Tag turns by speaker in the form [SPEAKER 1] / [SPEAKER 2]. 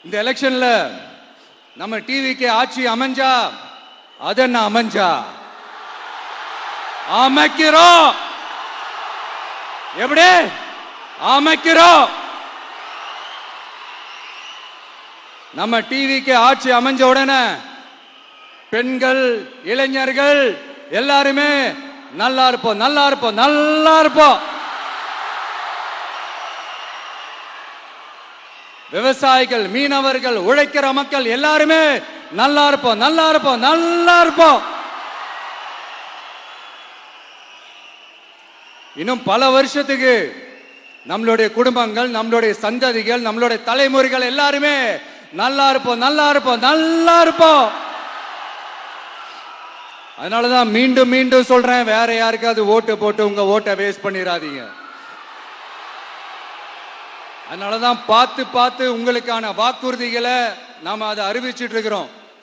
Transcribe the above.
[SPEAKER 1] இந்த எலெக்ஷன்ல நம்ம டிவிக்கு ஆட்சி அமைஞ்சா அது என்ன அமைஞ்சா அமைக்கிறோம். எப்படி அமைக்கிறோம்? நம்ம டிவிக்கு ஆட்சி அமைஞ்ச உடனே பெண்கள் இளைஞர்கள் எல்லாருமே நல்லா இருப்போம், நல்லா இருப்போம், நல்லா இருப்போம். விவசாயிகள், மீனவர்கள், உழைக்கிற மக்கள் எல்லாருமே நல்லா இருப்போம், நல்லா இருப்போம், நல்லா இருப்போம். இன்னும் பல வருஷத்துக்கு நம்மளுடைய குடும்பங்கள், நம்மளுடைய சந்ததிகள், நம்மளுடைய தலைமுறைகள் எல்லாருமே நல்லா இருப்போம், நல்லா இருப்போம், நல்லா இருப்போம். அதனாலதான் மீண்டும் மீண்டும் சொல்றேன், வேற யாருக்காவது ஓட்டு போட்டு உங்க ஓட்டை வேஸ்ட் பண்ணிடாதீங்க. அதனாலதான் பார்த்து பார்த்து உங்களுக்கான வாக்குறுதிகளை நாம அதை அறிவிச்சிட்டு இருக்கிறோம்.